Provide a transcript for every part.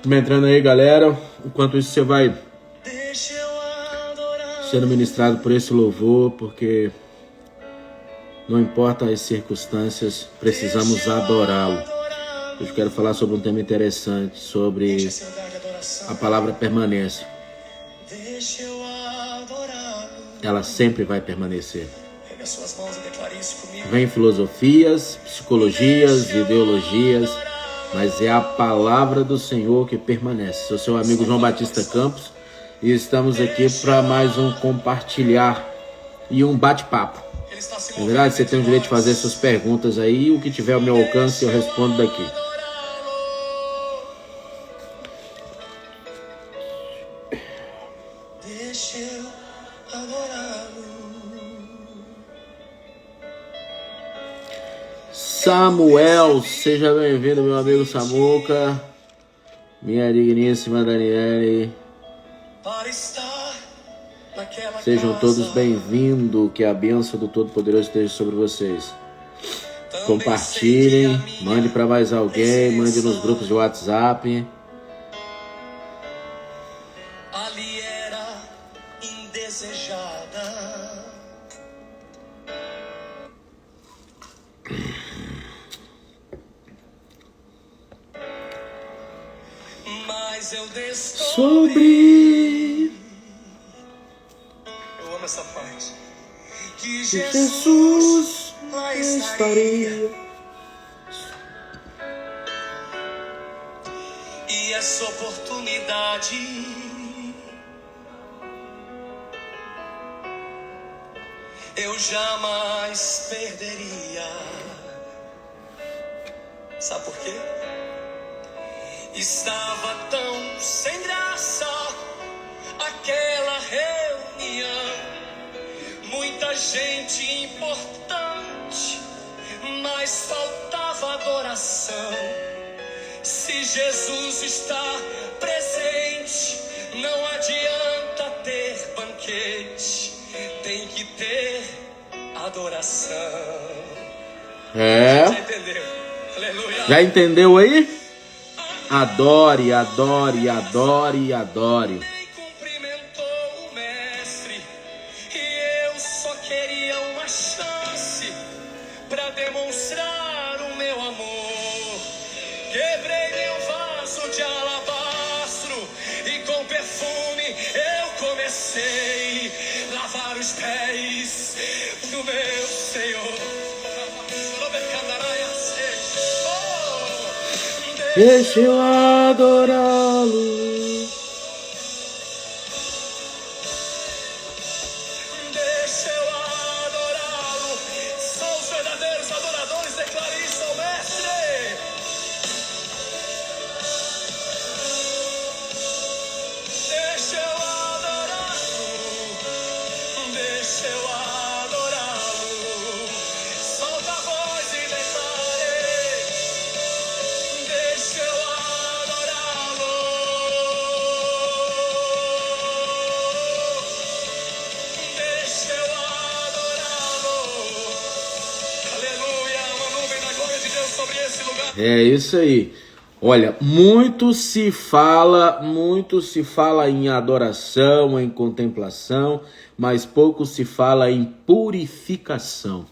Entrando aí, galera. Enquanto isso, você vai sendo ministrado por esse louvor, porque não importa as circunstâncias, precisamos adorá-lo. Hoje eu quero falar sobre um tema interessante, sobre a palavra permanece. Ela sempre vai permanecer. Vem filosofias, psicologias, ideologias, mas é a palavra do Senhor que permanece. Sou seu amigo João Batista Campos e estamos aqui para mais um compartilhar e um bate-papo. Na verdade, você tem o direito de fazer suas perguntas aí, o que tiver ao meu alcance eu respondo daqui. Samuel, seja bem-vindo, meu amigo Samuca, minha digníssima Daniele. Sejam todos bem-vindos, que a bênção do Todo-Poderoso esteja sobre vocês. Compartilhem, mande para mais alguém, mande nos grupos de WhatsApp. Ali era indesejada. Mas eu descobri. Eu amo essa parte. Que Jesus lá estaria. E essa oportunidade eu jamais perderia. Sabe por quê? Estava tão sem graça aquela reunião, muita gente importante, mas faltava adoração. Se Jesus está presente, não adianta ter banquete, tem que ter adoração. Já entendeu? Aleluia. Já entendeu aí? Adore, adore, adore, adore. Cumprimentou o mestre e eu só queria uma chance para demonstrar o meu amor. Quebrei meu vaso de alabastro e com perfume eu comecei a lavar os pés do meu Senhor. Deixa eu adorá-lo. Deixa eu adorá-lo. São os verdadeiros adoradores, declare isso ao mestre. Deixa eu adorá-lo. Deixa eu adorá-lo. Solta a voz e declare. Deixa eu adorá-lo. Deixa eu adorá-lo. Aleluia, uma nuvem da glória de Deus sobre esse lugar. É isso aí. Olha, muito se fala em adoração, em contemplação, mas pouco se fala em purificação.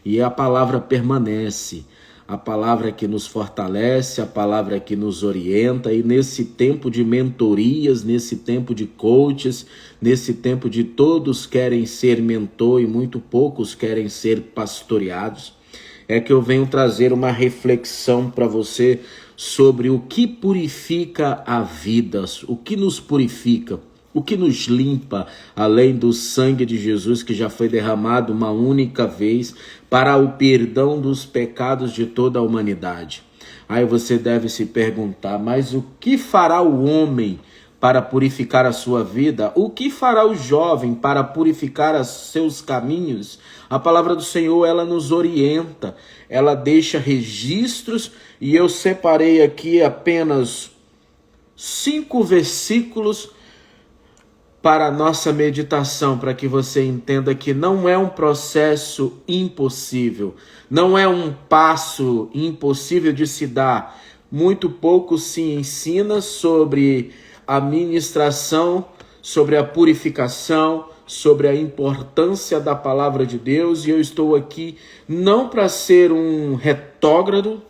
E a palavra permanece. A palavra que nos fortalece, a palavra que nos orienta, e nesse tempo de mentorias, nesse tempo de coaches, nesse tempo de todos querem ser mentor e muito poucos querem ser pastoreados, é que eu venho trazer uma reflexão para você sobre o que purifica a vida, o que nos purifica, o que nos limpa, além do sangue de Jesus que já foi derramado uma única vez para o perdão dos pecados de toda a humanidade. Aí você deve se perguntar, mas o que fará o homem para purificar a sua vida? O que fará o jovem para purificar os seus caminhos? A palavra do Senhor, ela nos orienta, ela deixa registros, e eu separei aqui apenas 5 versículos para a nossa meditação, para que você entenda que não é um processo impossível, não é um passo impossível de se dar. muito pouco se ensina sobre a ministração, sobre a purificação, sobre a importância da palavra de Deus, e eu estou aqui não para ser um retógrado,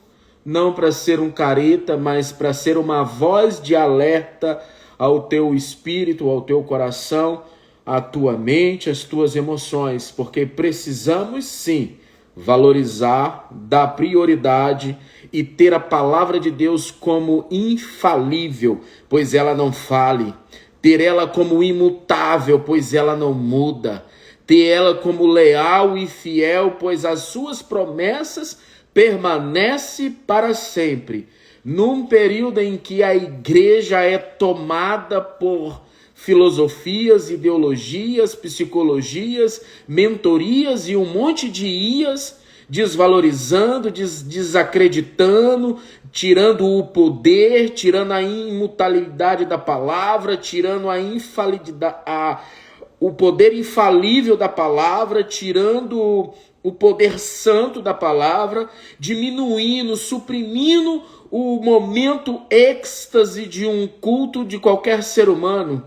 não para ser um careta, mas para ser uma voz de alerta ao teu espírito, ao teu coração, à tua mente, às tuas emoções, porque precisamos sim valorizar, dar prioridade e ter a palavra de Deus como infalível, pois ela não fale. Ter ela como imutável, pois ela não muda. Ter ela como leal e fiel, pois as suas promessas permanecem para sempre. Num período em que a igreja é tomada por filosofias, ideologias, psicologias, mentorias e um monte de ias, desvalorizando, desacreditando, tirando o poder, tirando a imutabilidade da palavra, tirando o poder infalível da palavra, tirando o poder santo da palavra, diminuindo, suprimindo o momento êxtase de um culto de qualquer ser humano.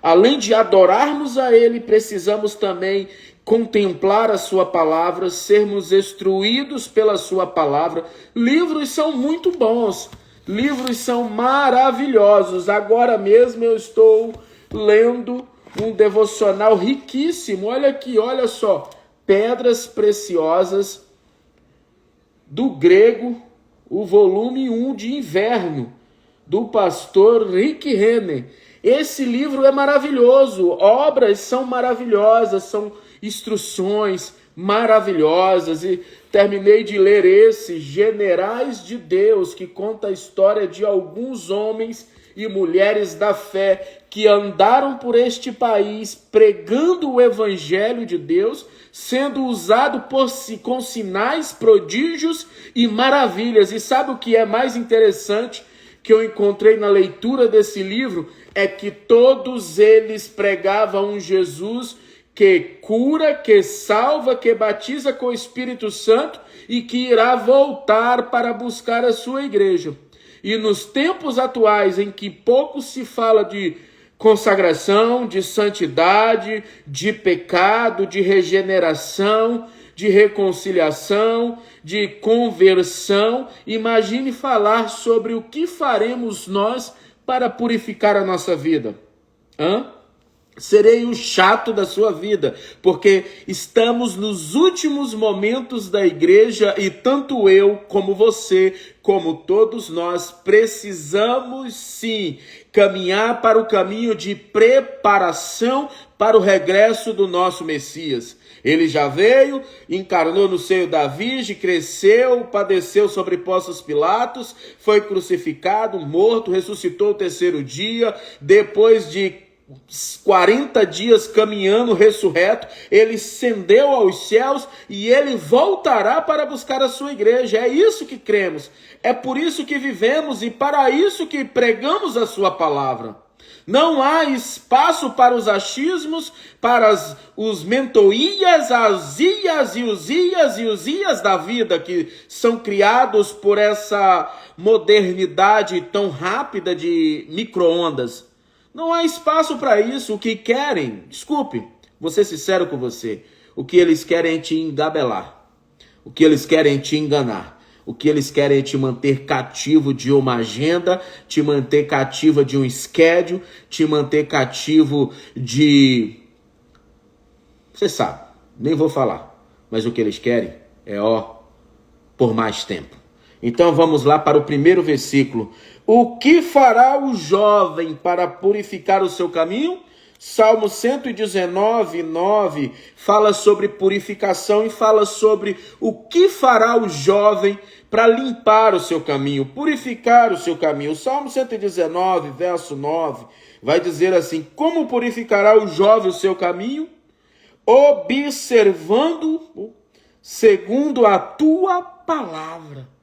Além de adorarmos a Ele, precisamos também contemplar a sua palavra, sermos instruídos pela sua palavra. Livros são muito bons, livros são maravilhosos. Agora mesmo eu estou lendo um devocional riquíssimo. Olha aqui, olha só, Pedras Preciosas, do grego, o volume 1 de Inverno, do pastor Rick Renner. Esse livro é maravilhoso, obras são maravilhosas, são instruções maravilhosas, e terminei de ler esse Generais de Deus, que conta a história de alguns homens e mulheres da fé que andaram por este país pregando o evangelho de Deus, sendo usado com sinais, prodígios e maravilhas. E sabe o que é mais interessante que eu encontrei na leitura desse livro? É que todos eles pregavam um Jesus que cura, que salva, que batiza com o Espírito Santo e que irá voltar para buscar a sua igreja. E nos tempos atuais, em que pouco se fala de consagração, de santidade, de pecado, de regeneração, de reconciliação, de conversão, imagine falar sobre o que faremos nós para purificar a nossa vida. Serei o chato da sua vida, porque estamos nos últimos momentos da igreja e tanto eu como você, como todos nós, precisamos sim caminhar para o caminho de preparação para o regresso do nosso Messias. Ele já veio, encarnou no seio da Virgem, cresceu, padeceu sobre Pôncio Pilatos, foi crucificado, morto, ressuscitou o terceiro dia, depois de 40 dias caminhando, ressurreto, ele ascendeu aos céus e ele voltará para buscar a sua igreja. É isso que cremos, é por isso que vivemos e para isso que pregamos a sua palavra. Não há espaço para os achismos, para os mentoias, as ias e os ias da vida que são criados por essa modernidade tão rápida de micro-ondas. Não há espaço para isso. O que querem, desculpe, vou ser sincero com você, o que eles querem é te engabelar, o que eles querem é te enganar, o que eles querem é te manter cativo de uma agenda, te manter cativa de um schedule, te manter cativo de... Você sabe, nem vou falar, mas o que eles querem é, por mais tempo. Então vamos lá para o primeiro versículo. O que fará o jovem para purificar o seu caminho? Salmo 119, 9 fala sobre purificação e fala sobre o que fará o jovem para limpar o seu caminho, purificar o seu caminho. O Salmo 119, verso 9, vai dizer assim: como purificará o jovem o seu caminho? Observando segundo a tua palavra.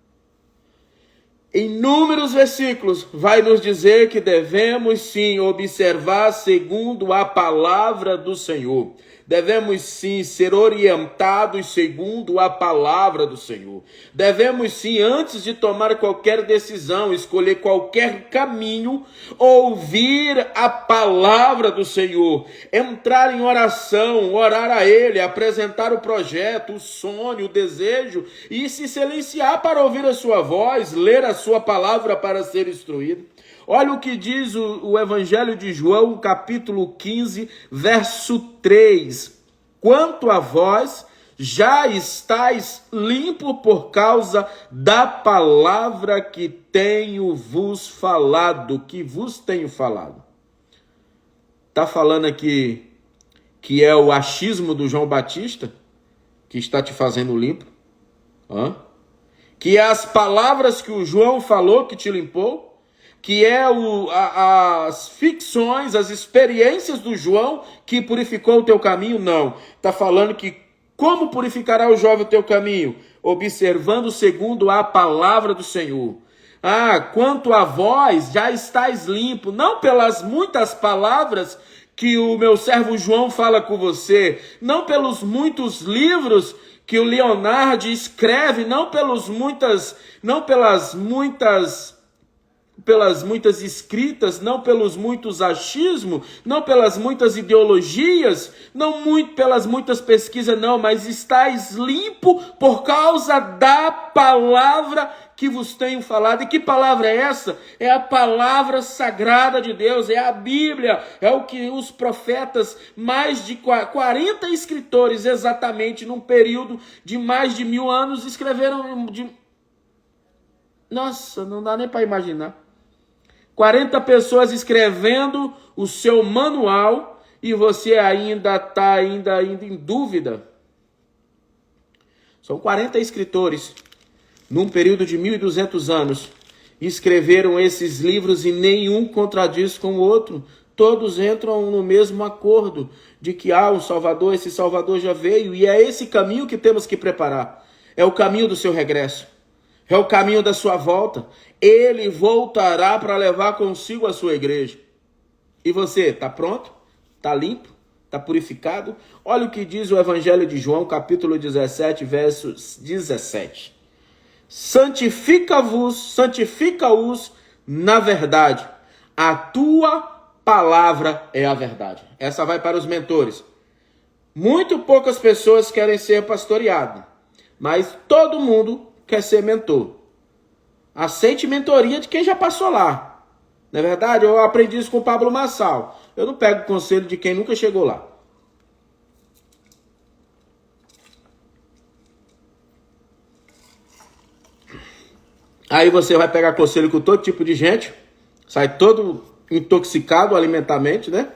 Em inúmeros versículos vai nos dizer que devemos sim observar segundo a palavra do Senhor. devemos sim ser orientados segundo a palavra do Senhor. Devemos sim, antes de tomar qualquer decisão, escolher qualquer caminho, ouvir a palavra do Senhor, entrar em oração, orar a Ele, apresentar o projeto, o sonho, o desejo e se silenciar para ouvir a sua voz, ler a sua palavra para ser instruído. Olha o que diz o Evangelho de João, capítulo 15, verso 3. Quanto a vós, já estáis limpo por causa da palavra que tenho vos falado, que vos tenho falado. Está falando aqui que é o achismo do João Batista que está te fazendo limpo? Que é as palavras que o João falou que te limpou? Que é as ficções, as experiências do João que purificou o teu caminho? Não. Está falando que como purificará o jovem o teu caminho? Observando segundo a palavra do Senhor. Quanto a vós, já estáis limpo, não pelas muitas palavras que o meu servo João fala com você, não pelos muitos livros que o Leonardo escreve, não pelas muitas escritas, não pelos muitos achismos, não pelas muitas ideologias, não pelas muitas pesquisas, não, mas estáis limpo por causa da palavra que vos tenho falado. E que palavra é essa? É a palavra sagrada de Deus, é a Bíblia, é o que os profetas, mais de 40 escritores, exatamente num período de mais de 1000 anos, escreveram. Nossa, não dá nem para imaginar. 40 pessoas escrevendo o seu manual e você ainda está em dúvida. São 40 escritores, num período de 1200 anos, escreveram esses livros e nenhum contradiz com o outro. Todos entram no mesmo acordo de que há um Salvador, esse Salvador já veio e é esse caminho que temos que preparar. É o caminho do seu regresso. É o caminho da sua volta. Ele voltará para levar consigo a sua igreja. E você, está pronto? Está limpo? Está purificado? Olha o que diz o Evangelho de João, capítulo 17, verso 17. Santifica-os na verdade. A tua palavra é a verdade. Essa vai para os mentores. Muito poucas pessoas querem ser pastoreadas, mas todo mundo quer ser mentor. Aceite mentoria de quem já passou lá. Não é verdade? Eu aprendi isso com o Pablo Marçal. Eu não pego conselho de quem nunca chegou lá. Aí você vai pegar conselho com todo tipo de gente, sai todo intoxicado alimentarmente, né?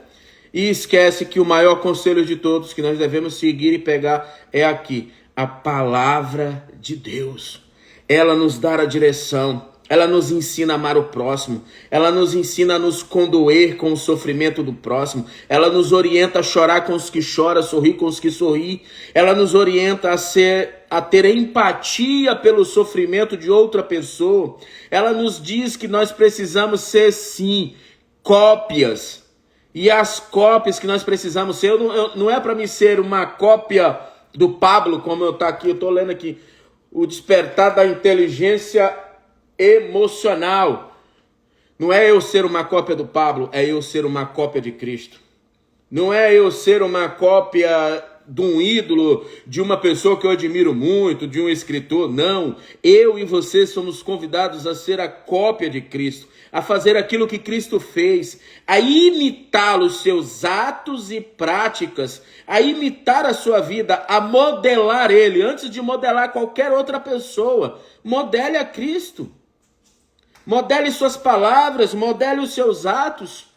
E esquece que o maior conselho de todos que nós devemos seguir e pegar é aqui, a palavra de Deus. Ela nos dá a direção, ela nos ensina a amar o próximo, ela nos ensina a nos condoer com o sofrimento do próximo, ela nos orienta a chorar com os que choram, sorrir com os que sorriem, ela nos orienta a ter empatia pelo sofrimento de outra pessoa, ela nos diz que nós precisamos ser, sim, cópias, e as cópias que nós precisamos ser, não é para mim ser uma cópia do Pablo, como eu estou lendo aqui, o despertar da inteligência emocional. Não é eu ser uma cópia do Pablo, é eu ser uma cópia de Cristo. Não é eu ser uma cópia de um ídolo, de uma pessoa que eu admiro muito, de um escritor. Não, eu e você somos convidados a ser a cópia de Cristo, a fazer aquilo que Cristo fez, a imitar os seus atos e práticas, a imitar a sua vida, a modelar Ele, antes de modelar qualquer outra pessoa. Modele a Cristo, modele suas palavras, modele os seus atos,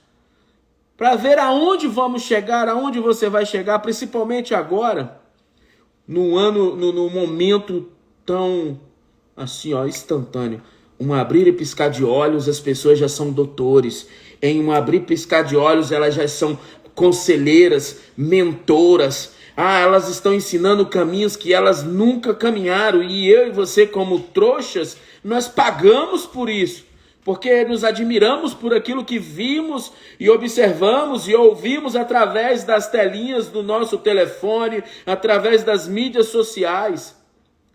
para ver aonde vamos chegar, aonde você vai chegar, principalmente agora, no momento tão assim, instantâneo. Um abrir e piscar de olhos, as pessoas já são doutores. Em um abrir e piscar de olhos, elas já são conselheiras, mentoras. Elas estão ensinando caminhos que elas nunca caminharam. E eu e você, como trouxas, nós pagamos por isso. porque nos admiramos por aquilo que vimos e observamos e ouvimos através das telinhas do nosso telefone, através das mídias sociais.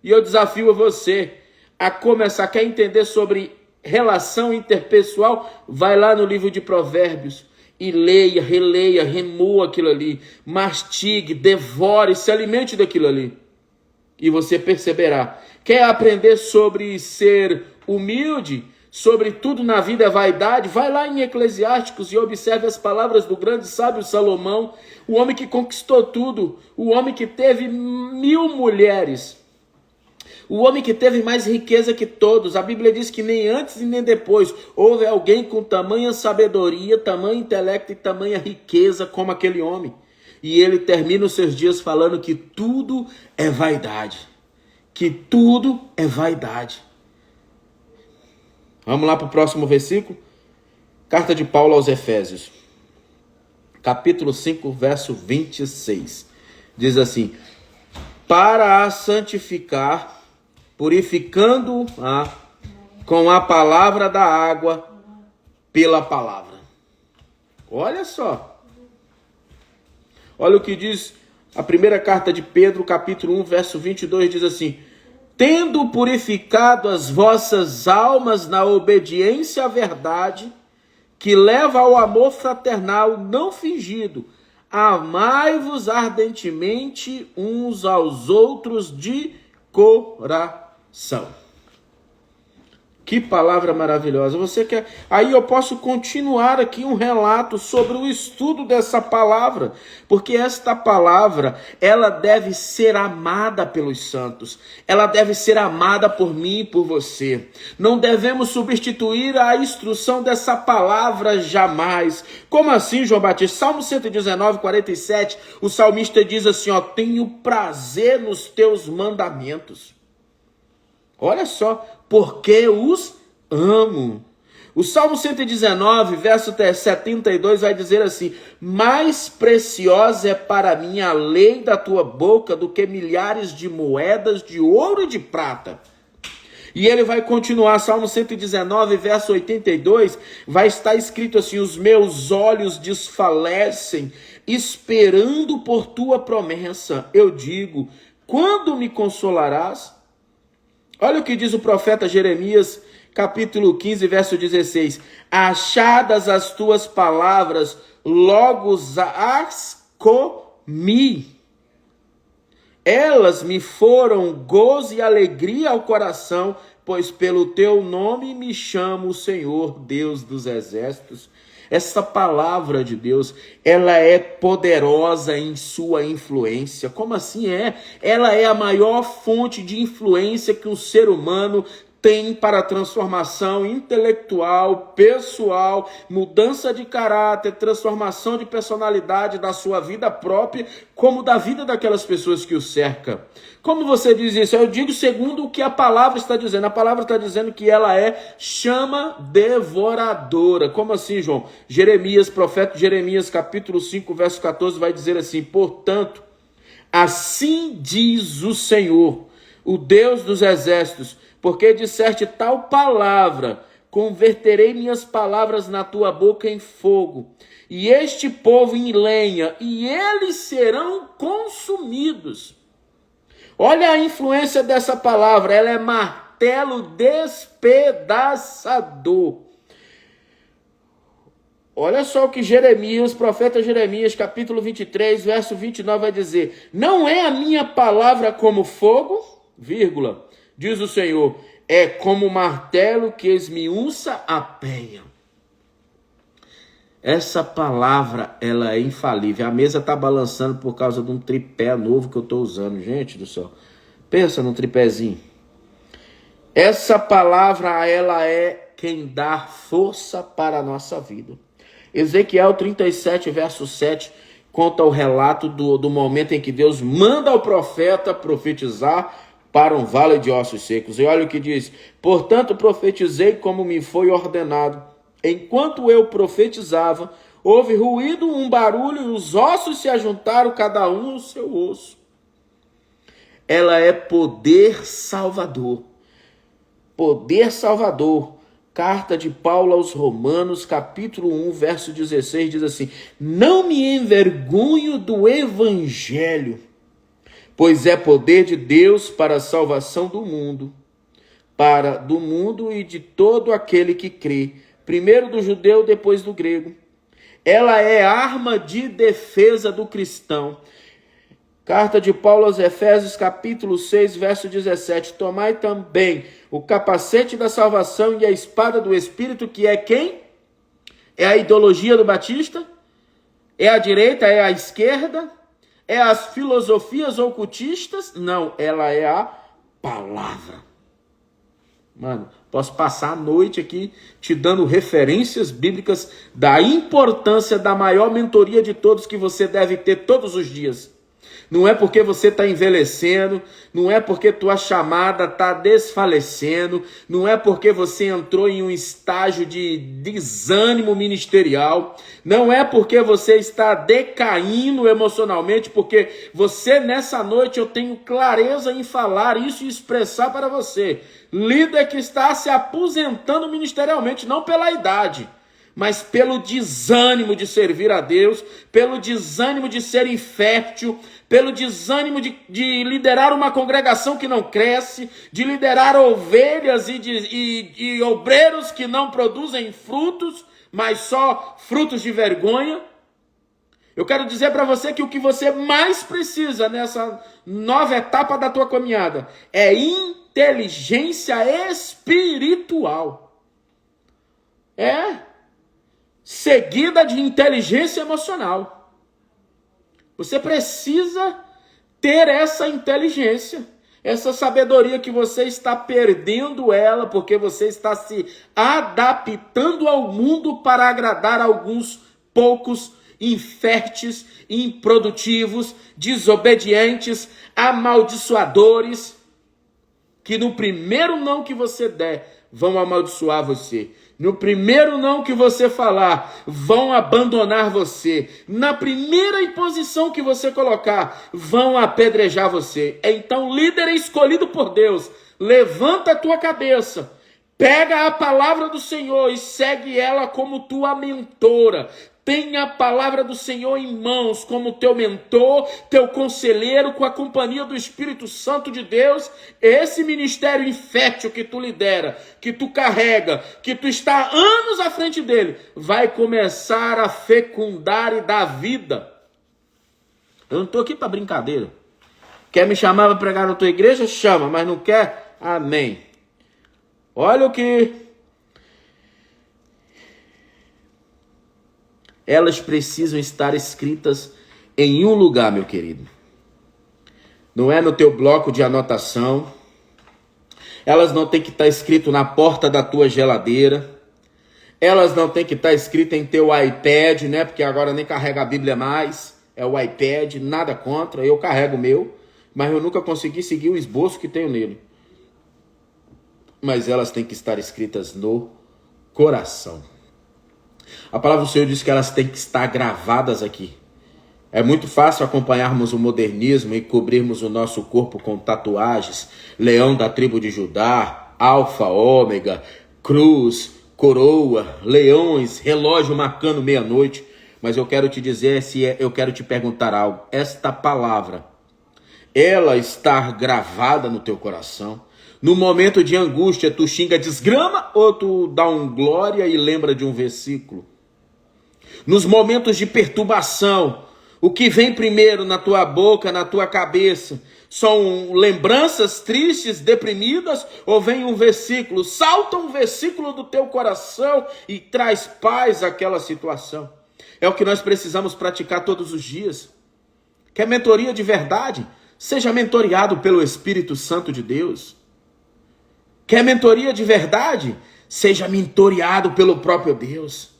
E eu desafio você a começar, quer entender sobre relação interpessoal? Vai lá no livro de Provérbios e leia, releia, remoa aquilo ali, mastigue, devore, se alimente daquilo ali. E você perceberá. Quer aprender sobre ser humilde? Sobre tudo na vida é vaidade? Vai lá em Eclesiásticos e observe as palavras do grande sábio Salomão, o homem que conquistou tudo, o homem que teve 1000 mulheres, o homem que teve mais riqueza que todos. A Bíblia diz que nem antes e nem depois houve alguém com tamanha sabedoria, tamanho intelecto e tamanha riqueza como aquele homem. E ele termina os seus dias falando que tudo é vaidade. Que tudo é vaidade. Vamos lá para o próximo versículo. Carta de Paulo aos Efésios. Capítulo 5, verso 26. Diz assim: para a santificar, purificando-a com a palavra da água pela palavra. Olha só. Olha o que diz a primeira carta de Pedro, capítulo 1, verso 22, diz assim: tendo purificado as vossas almas na obediência à verdade, que leva ao amor fraternal não fingido, amai-vos ardentemente uns aos outros de coração. Que palavra maravilhosa. Você quer? Aí eu posso continuar aqui um relato sobre o estudo dessa palavra, porque esta palavra, ela deve ser amada pelos santos. Ela deve ser amada por mim e por você. Não devemos substituir a instrução dessa palavra jamais. Como assim, João Batista? Salmo 119, 47, o salmista diz assim, ó: tenho prazer nos teus mandamentos. Olha só, porque os amo. O Salmo 119, verso 72 vai dizer assim: mais preciosa é para mim a lei da tua boca do que milhares de moedas de ouro e de prata. E ele vai continuar, Salmo 119, verso 82, vai estar escrito assim: os meus olhos desfalecem, esperando por tua promessa. Eu digo, quando me consolarás? Olha o que diz o profeta Jeremias, capítulo 15, verso 16. Achadas as tuas palavras, logo as comi. Elas me foram gozo e alegria ao coração, pois pelo teu nome me chama o Senhor, Deus dos exércitos. Essa palavra de Deus, ela é poderosa em sua influência. Como assim é? Ela é a maior fonte de influência que o ser humano tem para a transformação intelectual, pessoal, mudança de caráter, transformação de personalidade da sua vida própria, como da vida daquelas pessoas que o cercam. Como você diz isso? Eu digo segundo o que a palavra está dizendo. A palavra está dizendo que ela é chama devoradora. Como assim, João? Jeremias, profeta Jeremias, capítulo 5, verso 14, vai dizer assim: portanto, assim diz o Senhor, o Deus dos exércitos, porque disseste tal palavra, converterei minhas palavras na tua boca em fogo, e este povo em lenha, e eles serão consumidos. Olha a influência dessa palavra, ela é martelo despedaçador. Olha só o que Jeremias, profeta Jeremias, capítulo 23, verso 29 vai dizer: não é a minha palavra como fogo, vírgula, diz o Senhor, é como martelo que esmiuça a penha. Essa palavra, ela é infalível. A mesa está balançando por causa de um tripé novo que eu estou usando. Gente do céu, pensa num tripézinho. Essa palavra, ela é quem dá força para a nossa vida. Ezequiel 37, verso 7, conta o relato do momento em que Deus manda o profeta profetizar para um vale de ossos secos. E olha o que diz: portanto profetizei como me foi ordenado. Enquanto eu profetizava, houve ruído, um barulho, e os ossos se ajuntaram, cada um no seu osso. Ela é poder salvador. Poder salvador Carta de Paulo aos Romanos, capítulo 1, verso 16, diz assim: não me envergonho do evangelho, pois é poder de Deus para a salvação do mundo e de todo aquele que crê, primeiro do judeu, depois do grego. Ela é arma de defesa do cristão. Carta de Paulo aos Efésios, capítulo 6, verso 17. Tomai também o capacete da salvação e a espada do Espírito, que é quem? É a ideologia do Batista? É a direita? É a esquerda? É as filosofias ocultistas? Não, ela é a palavra. Mano, posso passar a noite aqui te dando referências bíblicas da importância da maior mentoria de todos que você deve ter todos os dias. Não é porque você está envelhecendo, não é porque tua chamada está desfalecendo, não é porque você entrou em um estágio de desânimo ministerial, não é porque você está decaindo emocionalmente, porque você nessa noite eu tenho clareza em falar isso e expressar para você. Líder que está se aposentando ministerialmente, não pela idade, mas pelo desânimo de servir a Deus, pelo desânimo de ser infértil, pelo desânimo de liderar uma congregação que não cresce, de liderar ovelhas e obreiros que não produzem frutos, mas só frutos de vergonha. Eu quero dizer para você que o que você mais precisa nessa nova etapa da tua caminhada é inteligência espiritual. Seguida de inteligência emocional. Você precisa ter essa inteligência, essa sabedoria que você está perdendo ela, porque você está se adaptando ao mundo para agradar alguns poucos inférteis, improdutivos, desobedientes, amaldiçoadores, que no primeiro não que você der, vão amaldiçoar você. No primeiro não que você falar, vão abandonar você. Na primeira imposição que você colocar, vão apedrejar você. Então, líder escolhido por Deus, levanta a tua cabeça, pega a palavra do Senhor e segue ela como tua mentora. Tenha a palavra do Senhor em mãos como teu mentor, teu conselheiro, com a companhia do Espírito Santo de Deus. Esse ministério infértil que tu lidera, que tu carrega, que tu está anos à frente dele, vai começar a fecundar e dar vida. Eu não estou aqui para brincadeira. Quer me chamar para pregar na tua igreja? Chama, mas não quer? Amém. Olha o que... elas precisam estar escritas em um lugar, meu querido. Não é no teu bloco de anotação. Elas não têm que estar escritas na porta da tua geladeira. Elas não têm que estar escritas em teu iPad, né? Porque agora nem carrega a Bíblia mais. É o iPad, nada contra. Eu carrego o meu, mas eu nunca consegui seguir o esboço que tenho nele. Mas elas têm que estar escritas no coração. A palavra do Senhor diz que elas têm que estar gravadas aqui. É muito fácil acompanharmos o modernismo e cobrirmos o nosso corpo com tatuagens, leão da tribo de Judá, alfa, ômega, cruz, coroa, leões, relógio marcando meia-noite. Mas eu quero te dizer, eu quero te perguntar algo. Esta palavra, ela está gravada no teu coração? No momento de angústia, tu xinga desgrama ou tu dá um glória e lembra de um versículo? Nos momentos de perturbação, o que vem primeiro na tua boca, na tua cabeça, são lembranças tristes, deprimidas, ou vem um versículo? Salta um versículo do teu coração e traz paz àquela situação. É o que nós precisamos praticar todos os dias. Quer mentoria de verdade? Seja mentoreado pelo Espírito Santo de Deus. Quer mentoria de verdade? Seja mentoreado pelo próprio Deus.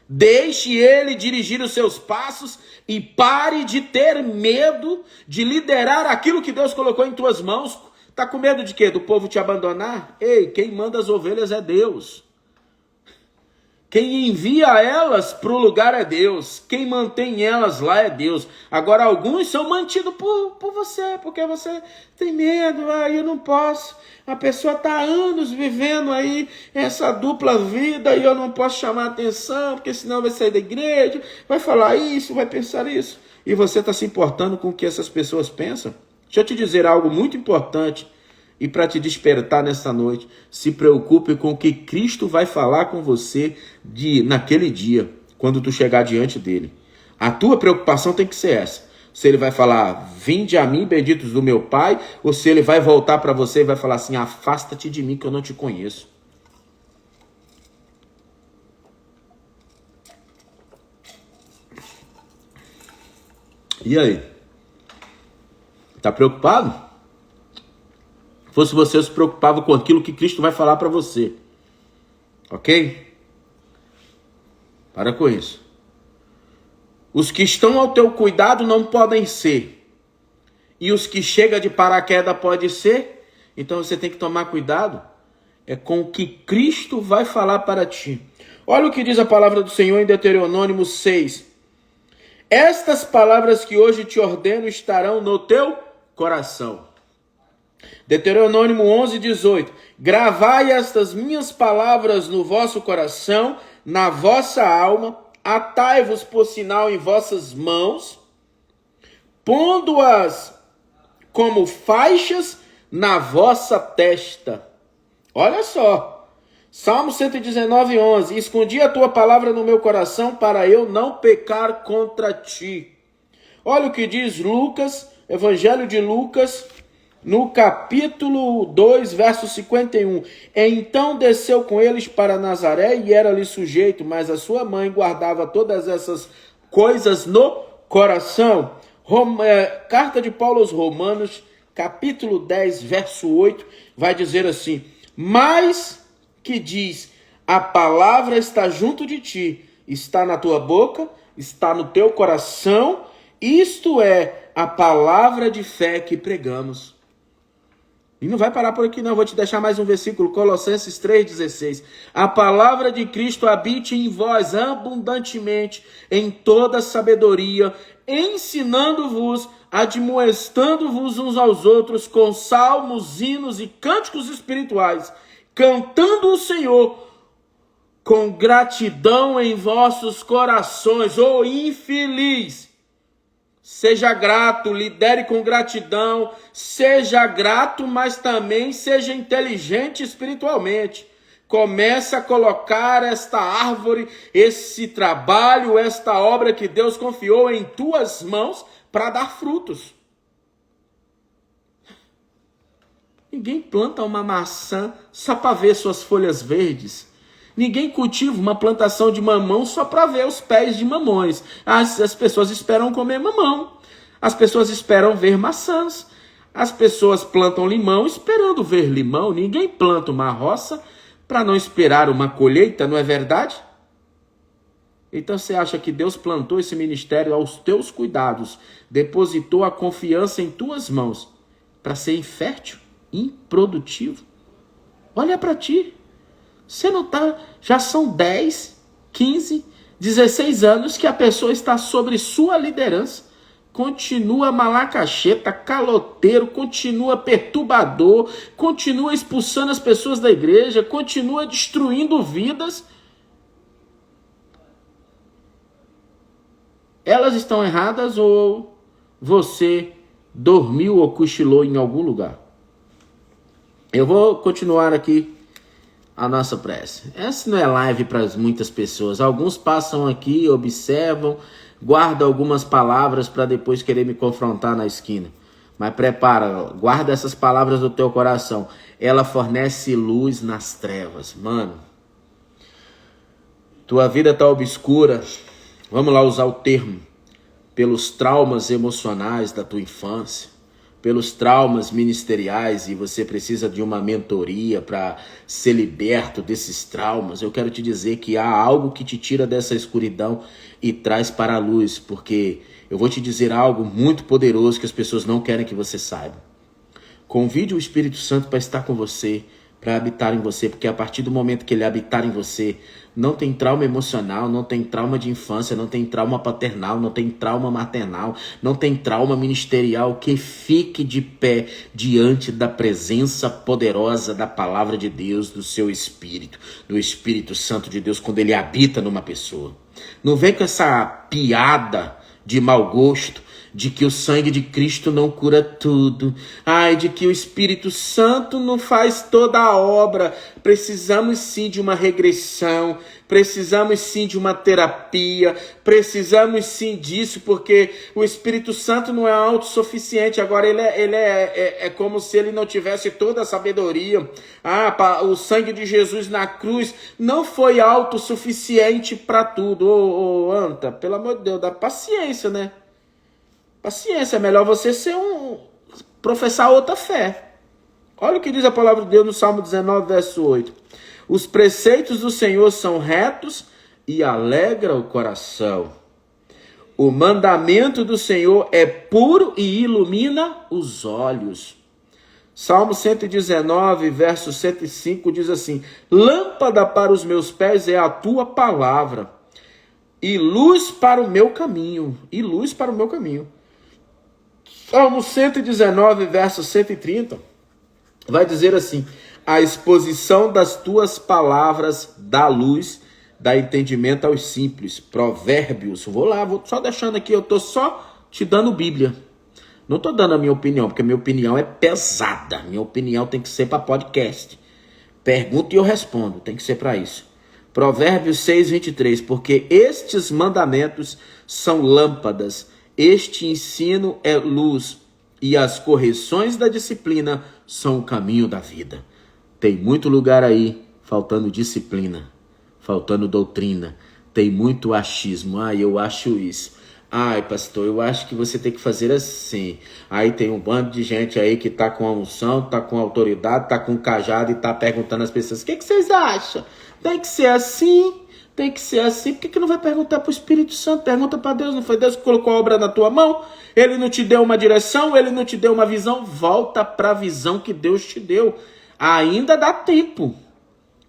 Deixe ele dirigir os seus passos e pare de ter medo de liderar aquilo que Deus colocou em tuas mãos. Tá com medo de quê? Do povo te abandonar? Ei, quem manda as ovelhas é Deus. Quem envia elas para o lugar é Deus. Quem mantém elas lá é Deus. Agora, alguns são mantidos por você, porque você tem medo. Eu não posso. A pessoa está há anos vivendo aí essa dupla vida e eu não posso chamar atenção, porque senão vai sair da igreja, vai falar isso, vai pensar isso. E você está se importando com o que essas pessoas pensam? Deixa eu te dizer algo muito importante. E para te despertar nessa noite, se preocupe com o que Cristo vai falar com você naquele dia, quando tu chegar diante dele. A tua preocupação tem que ser essa. Se ele vai falar, vinde a mim, benditos do meu Pai, ou se ele vai voltar para você e vai falar assim, afasta-te de mim que eu não te conheço. E aí? Tá preocupado? Fosse você, se preocupava com aquilo que Cristo vai falar para você. Ok? Para com isso. Os que estão ao teu cuidado não podem ser. E os que chegam de paraquedas pode ser. Então você tem que tomar cuidado. É com o que Cristo vai falar para ti. Olha o que diz a palavra do Senhor em Deuteronômio 6. Estas palavras que hoje te ordeno estarão no teu coração. Deuteronômio 11, 18. Gravai estas minhas palavras no vosso coração, na vossa alma, atai-vos por sinal em vossas mãos, pondo-as como faixas na vossa testa. Olha só. Salmo 119, 11. Escondi a tua palavra no meu coração para eu não pecar contra ti. Olha o que diz Lucas, Evangelho de Lucas, no capítulo 2, verso 51. Então desceu com eles para Nazaré e era-lhe sujeito, mas a sua mãe guardava todas essas coisas no coração. Carta de Paulo aos Romanos, capítulo 10, verso 8, vai dizer assim: mas que diz, a palavra está junto de ti, está na tua boca, está no teu coração, isto é a palavra de fé que pregamos. E não vai parar por aqui não, vou te deixar mais um versículo, Colossenses 3,16. A palavra de Cristo habite em vós abundantemente, em toda sabedoria, ensinando-vos, admoestando-vos uns aos outros com salmos, hinos e cânticos espirituais, cantando o Senhor com gratidão em vossos corações. Ô infeliz! Seja grato, lidere com gratidão, seja grato, mas também seja inteligente espiritualmente. Comece a colocar esta árvore, esse trabalho, esta obra que Deus confiou em tuas mãos para dar frutos. Ninguém planta uma maçã só para ver suas folhas verdes. Ninguém cultiva uma plantação de mamão só para ver os pés de mamões. As pessoas esperam comer mamão. As pessoas esperam ver maçãs. As pessoas plantam limão esperando ver limão. Ninguém planta uma roça para não esperar uma colheita, não é verdade? Então você acha que Deus plantou esse ministério aos teus cuidados, depositou a confiança em tuas mãos para ser infértil, improdutivo? Olha para ti. Você não está, já são 10, 15, 16 anos que a pessoa está sobre sua liderança. Continua malacacheta, caloteiro, continua perturbador, continua expulsando as pessoas da igreja, continua destruindo vidas. Elas estão erradas ou você dormiu ou cochilou em algum lugar? Eu vou continuar aqui a nossa prece. Essa não é live para muitas pessoas. Alguns passam aqui, observam, guardam algumas palavras para depois querer me confrontar na esquina. Mas prepara, guarda essas palavras do teu coração. Ela fornece luz nas trevas. Mano, tua vida está obscura. Vamos lá usar o termo. Pelos traumas emocionais da tua infância, pelos traumas ministeriais, e você precisa de uma mentoria para ser liberto desses traumas. Eu quero te dizer que há algo que te tira dessa escuridão e traz para a luz, porque eu vou te dizer algo muito poderoso que as pessoas não querem que você saiba. Convide o Espírito Santo para estar com você, para habitar em você, porque a partir do momento que ele habitar em você, não tem trauma emocional, não tem trauma de infância, não tem trauma paternal, não tem trauma maternal, não tem trauma ministerial, que fique de pé diante da presença poderosa da palavra de Deus, do seu Espírito, do Espírito Santo de Deus, quando ele habita numa pessoa. Não vem com essa piada de mau gosto, de que o sangue de Cristo não cura tudo. Ai, de que o Espírito Santo não faz toda a obra. Precisamos sim de uma regressão, precisamos sim de uma terapia, precisamos sim disso, porque o Espírito Santo não é autossuficiente. Agora ele é como se ele não tivesse toda a sabedoria. O sangue de Jesus na cruz não foi autossuficiente para tudo. Anta, pelo amor de Deus, dá paciência, né? Paciência, é melhor você professar outra fé. Olha o que diz a palavra de Deus no Salmo 19, verso 8. Os preceitos do Senhor são retos e alegra o coração. O mandamento do Senhor é puro e ilumina os olhos. Salmo 119, verso 105 diz assim: lâmpada para os meus pés é a tua palavra e luz para o meu caminho. E luz para o meu caminho. Salmo 119, verso 130, vai dizer assim: a exposição das tuas palavras dá luz, dá entendimento aos simples. Provérbios, vou só deixando aqui, eu estou só te dando Bíblia. Não estou dando a minha opinião, porque a minha opinião é pesada. Minha opinião tem que ser para podcast. Pergunta e eu respondo, tem que ser para isso. Provérbios 6, 23, porque estes mandamentos são lâmpadas, este ensino é luz, e as correções da disciplina são o caminho da vida. Tem muito lugar aí faltando disciplina, faltando doutrina, tem muito achismo. Eu acho isso. Pastor, eu acho que você tem que fazer assim. Aí tem um bando de gente aí que tá com a unção, tá com autoridade, tá com cajado e tá perguntando às pessoas: o que vocês acham? Tem que ser assim? Tem que ser assim. Por que não vai perguntar para o Espírito Santo? Pergunta para Deus. Não foi Deus que colocou a obra na tua mão? Ele não te deu uma direção? Ele não te deu uma visão? Volta para a visão que Deus te deu. Ainda dá tempo.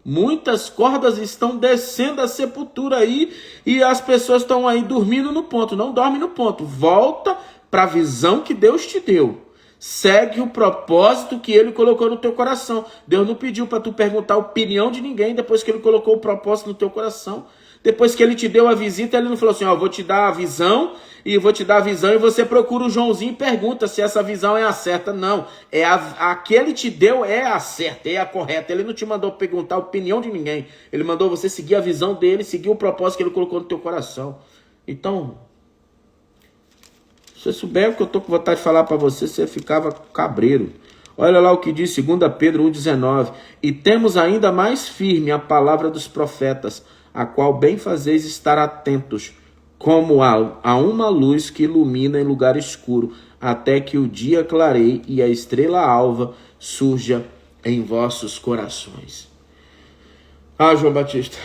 Muitas cordas estão descendo a sepultura aí e as pessoas estão aí dormindo no ponto. Não dorme no ponto. Volta para a visão que Deus te deu. Segue o propósito que ele colocou no teu coração. Deus não pediu para tu perguntar a opinião de ninguém depois que ele colocou o propósito no teu coração. Depois que ele te deu a visita, ele não falou assim: vou te dar a visão e você procura o Joãozinho e pergunta se essa visão é a certa. Não, a que ele te deu é a certa, é a correta. Ele não te mandou perguntar a opinião de ninguém. Ele mandou você seguir a visão dele, seguir o propósito que ele colocou no teu coração. Então, se você souber o que eu estou com vontade de falar para você, você ficava cabreiro. Olha lá o que diz 2 Pedro 1,19. E temos ainda mais firme a palavra dos profetas, a qual bem fazeis estar atentos, como a uma luz que ilumina em lugar escuro, até que o dia clareie e a estrela alva surja em vossos corações. João Batista,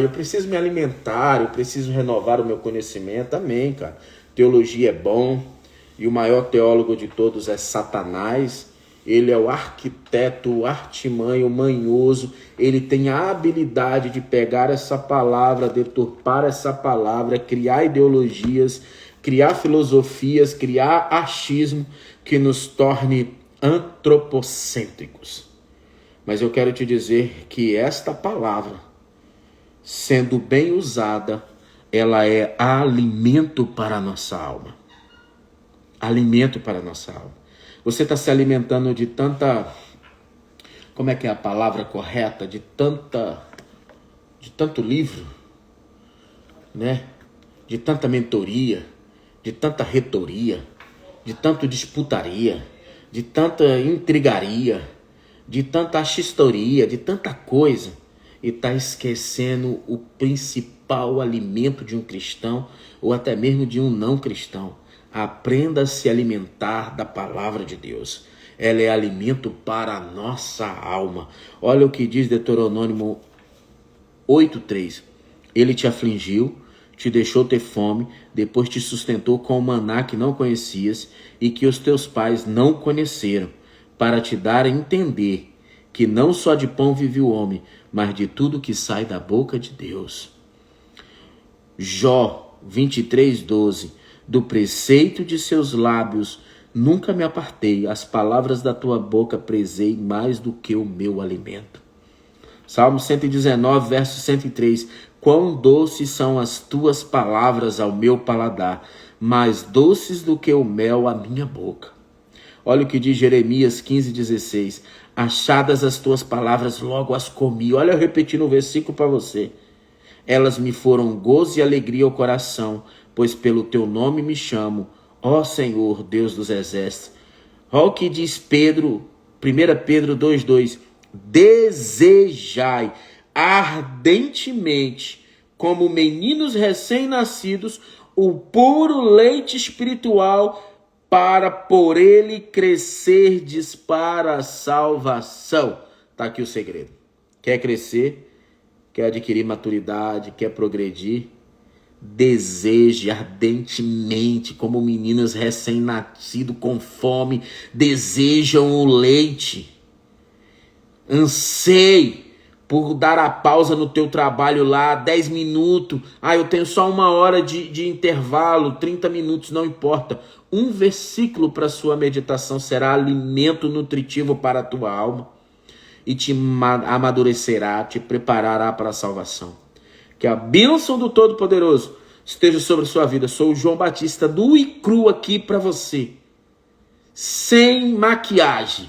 eu preciso me alimentar, eu preciso renovar o meu conhecimento. Amém, cara. Teologia é bom, e o maior teólogo de todos é Satanás. Ele é o arquiteto, o artimanho, o manhoso. Ele tem a habilidade de pegar essa palavra, deturpar essa palavra, criar ideologias, criar filosofias, criar achismo que nos torne antropocêntricos. Mas eu quero te dizer que esta palavra, sendo bem usada, ela é alimento para a nossa alma. Alimento para a nossa alma. Você está se alimentando de tanta... Como é que é a palavra correta? De tanto livro, né? De tanta mentoria, de tanta retoria, de tanto disputaria, de tanta intrigaria, de tanta achistoria, de tanta coisa. E está esquecendo o principal alimento de um cristão, ou até mesmo de um não cristão. Aprenda a se alimentar da palavra de Deus. Ela é alimento para a nossa alma. Olha o que diz Deuteronômio 8:3. Ele te afligiu, te deixou ter fome, depois te sustentou com o maná que não conhecias e que os teus pais não conheceram, para te dar a entender que não só de pão vive o homem, mas de tudo que sai da boca de Deus. Jó 23:12. Do preceito de seus lábios nunca me apartei, as palavras da tua boca prezei mais do que o meu alimento. Salmo 119, verso 103. Quão doces são as tuas palavras ao meu paladar, mais doces do que o mel à minha boca. Olha o que diz Jeremias 15:16. Achadas as tuas palavras, logo as comi. Olha eu repetindo o versículo para você. Elas me foram gozo e alegria ao coração, pois pelo teu nome me chamo, ó Senhor, Deus dos exércitos. Olha o que diz Pedro, 1 Pedro 2:2. Desejai ardentemente, como meninos recém-nascidos, o puro leite espiritual, para por ele crescerdes para a salvação. Está aqui o segredo. Quer crescer? Quer adquirir maturidade? Quer progredir? Deseje ardentemente, como meninos recém-nascidos com fome, desejam o leite. Anseie por dar a pausa no teu trabalho lá, 10 minutos. Eu tenho só 1 hora de intervalo, 30 minutos, não importa. Um versículo para sua meditação será alimento nutritivo para a tua alma e te amadurecerá, te preparará para a salvação. Que a bênção do Todo-Poderoso esteja sobre sua vida. Sou o João Batista, do e cru aqui para você. Sem maquiagem,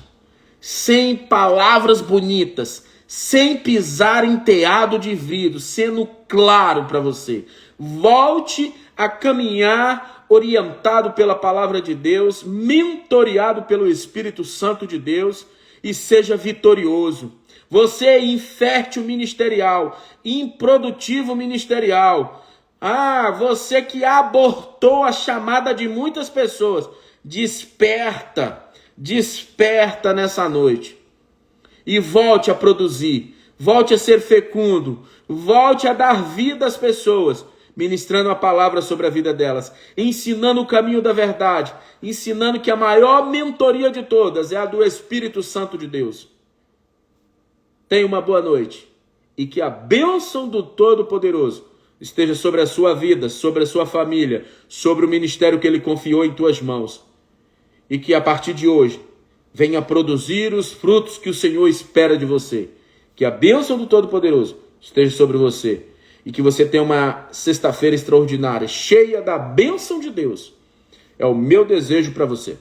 sem palavras bonitas, sem pisar em telhado de vidro, sendo claro para você. Volte a caminhar orientado pela palavra de Deus, mentoreado pelo Espírito Santo de Deus, e seja vitorioso. Você é infértil ministerial, improdutivo ministerial. Você que abortou a chamada de muitas pessoas, desperta nessa noite. E volte a produzir, volte a ser fecundo, volte a dar vida às pessoas, ministrando a palavra sobre a vida delas, ensinando o caminho da verdade, ensinando que a maior mentoria de todas é a do Espírito Santo de Deus. Tenha uma boa noite e que a bênção do Todo-Poderoso esteja sobre a sua vida, sobre a sua família, sobre o ministério que Ele confiou em tuas mãos. E que a partir de hoje venha produzir os frutos que o Senhor espera de você. Que a bênção do Todo-Poderoso esteja sobre você. E que você tenha uma sexta-feira extraordinária, cheia da bênção de Deus. É o meu desejo para você.